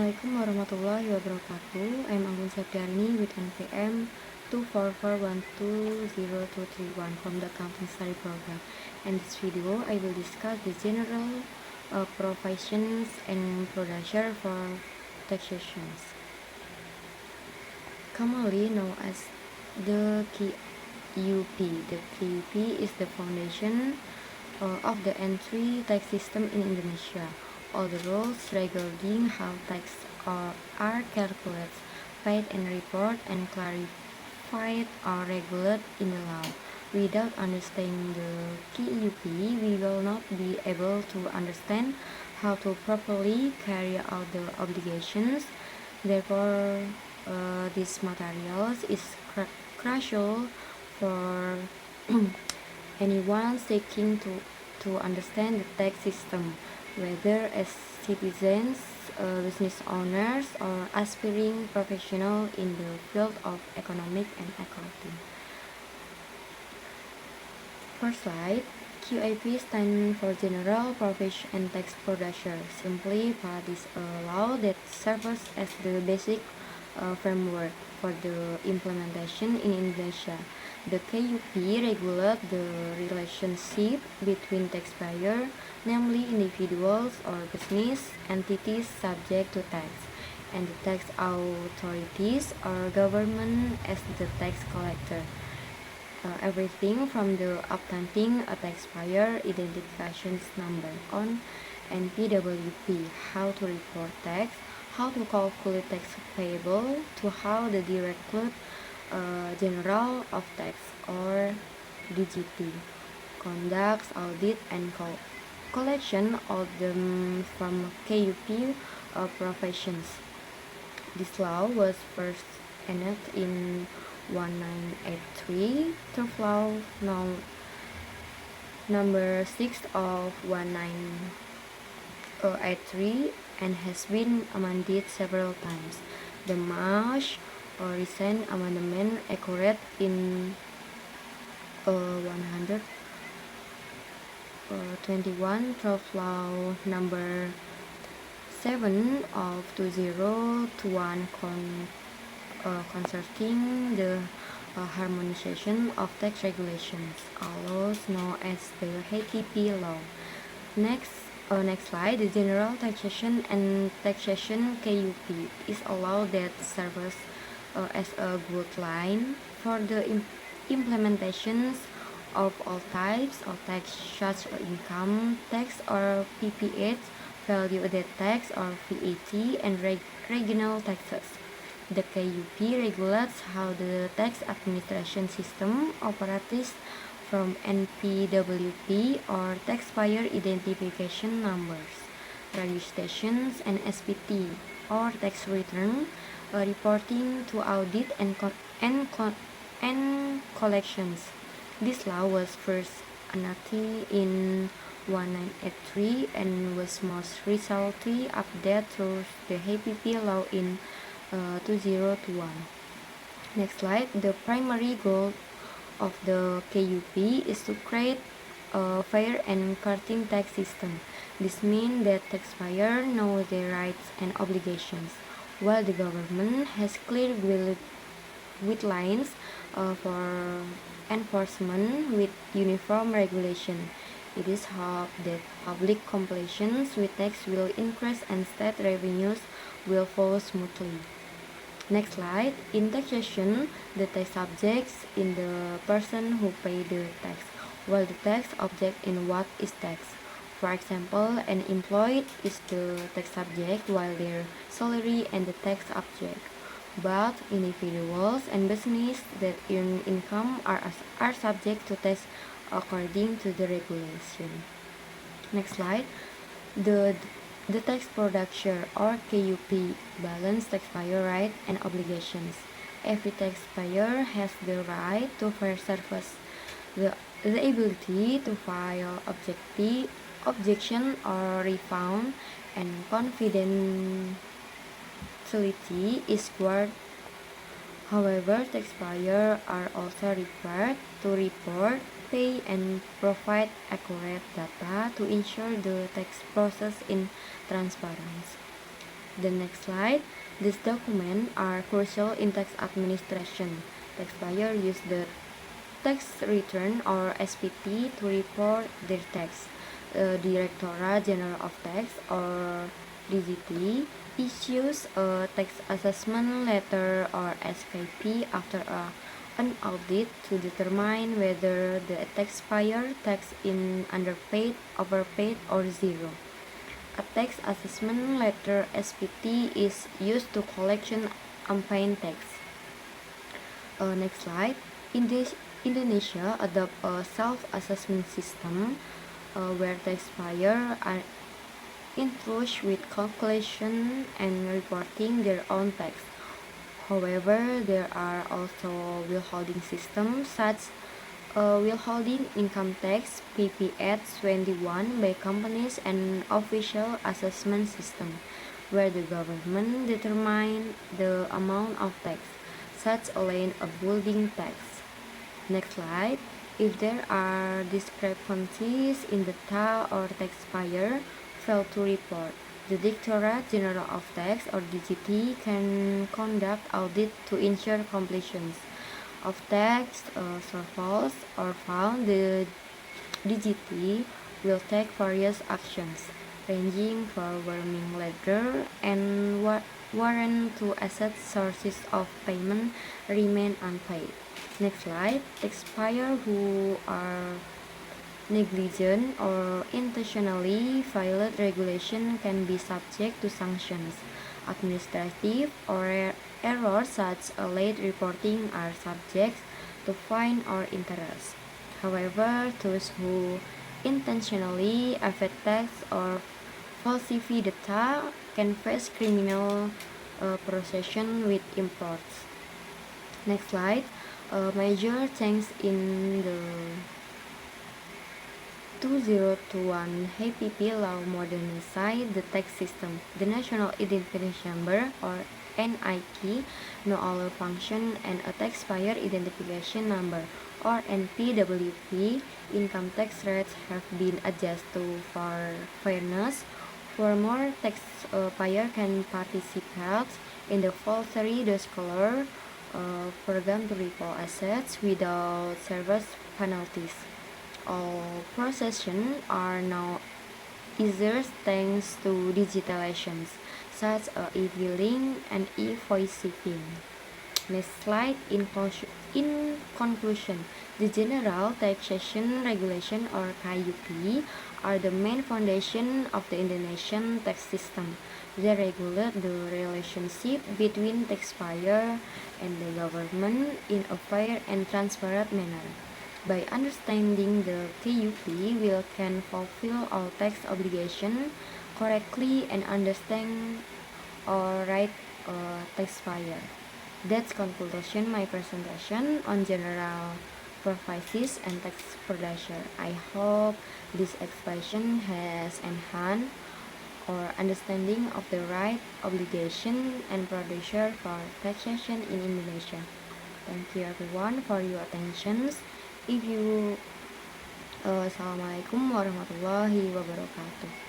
Assalamualaikum warahmatullahi wabarakatuh. I'm Anggun Septiani with NPM 244120231 from the Accounting Study Program. In this video, I will discuss the general professions and procedure for taxations, commonly known as the KUP. The KUP is the foundation of the entry tax system in Indonesia. All the rules regarding how tax are calculated, paid and reported and clarified are regulated in the law. Without understanding the KUP, we will not be able to understand how to properly carry out the obligations. Therefore, this materials is crucial for anyone seeking to understand the tax system, whether as citizens, business owners, or aspiring professionals in the field of economic and accounting. First slide. QAP stands for General Profession and Tax Procedure. Simply put, is a law that serves as the basic framework for the implementation in Indonesia. The KUP regulates the relationship between taxpayers, namely individuals or business entities subject to tax, and the tax authorities or government as the tax collector. Everything from the obtaining a taxpayer identification number on NPWP, how to report tax, how to calculate tax payable, to how the Directorate General of Tax or DGT conducts audit and collection of them from KUP professions. This law was first enacted in 1983 through law number 6 of 1983 and has been amended several times. The most recent amendment occurred in 121 through law number 7 of 2021 concerning the harmonization of tax regulations, also known as the HTP law. Next slide. The General Taxation and Taxation KUP is a law that serves as a guideline for the implementations of all types of tax, such as income tax or PPH, value-added tax or VAT, and regional taxes. The KUP regulates how the tax administration system operates from NPWP or taxpayer identification numbers, registrations, and SPT or tax return, reporting to audit and collections. This law was first enacted in 1983 and was most recently updated through the HTP law in 2021. Next slide. The primary goal of the KUP is to create a fair and cutting tax system. This means that taxpayers know their rights and obligations, while the government has clear guidelines for enforcement with uniform regulation. It is hoped that public compliance with tax will increase and state revenues will flow smoothly. Next slide. In taxation, the tax subjects in the person who pay the tax, while the tax object in what is taxed. For example, an employee is the tax subject while their salary and the tax object. But individuals and businesses that earn income are subject to tax according to the regulation. Next slide. The tax production or KUP balance taxpayer rights and obligations. Every taxpayer has the right to fair service, the ability to file objection or refund, and confidentiality is guarded. However, taxpayers are also required to report, pay, and provide accurate data to ensure the tax process is transparent. The next slide. These documents are crucial in tax administration. Taxpayers use the tax return or SPT to report their tax. Directorate General of Tax or DGT issues a tax assessment letter or SKP after an audit to determine whether the taxpayer tax in underpaid, overpaid, or zero. A tax assessment letter (SPT) is used to collection unpaid tax. Next slide. Indonesia adopt a self-assessment system where taxpayers are entrusted with calculation and reporting their own tax. However, there are also withholding systems such withholding income tax (PPS 21) by companies and official assessment system, where the government determines the amount of tax, such as a building tax. Next slide. If there are discrepancies in data or taxpayer fail to report, the Directorate General of Tax or DGT can conduct audit to ensure completion of tax shortfalls or found. The DGT will take various actions, ranging from warning letter and warrant to assess sources of payment remain unpaid. Next slide. Taxpayers who are negligent or intentionally violate regulation can be subject to sanctions. Administrative or errors such as late reporting are subject to fine or interest. However, those who intentionally evade tax or falsify data can face criminal prosecution with imports. Next slide. Major change in the 2021 HPP law modernized the tax system. The National Identification Number or NIK no longer function, and a taxpayer identification number or NPWP income tax rates have been adjusted for fairness. For more, taxpayer can participate in the voluntary disclosure program to report assets without service penalties. All processions are now easier thanks to digitalizations, such as e-billing and e-voicing. Next slide. In conclusion, the General Taxation Regulation or KUP are the main foundation of the Indonesian tax system. They regulate the relationship between taxpayer and the government in a fair and transparent manner. By understanding the KUP, we can fulfill our tax obligation correctly and understand our right taxpayer. That's conclusion my presentation on general purposes and tax procedure. I hope this explanation has enhanced our understanding of the right, obligation, and procedure for taxation in Indonesia. Thank you everyone for your attention. Assalamualaikum warahmatullahi wabarakatuh.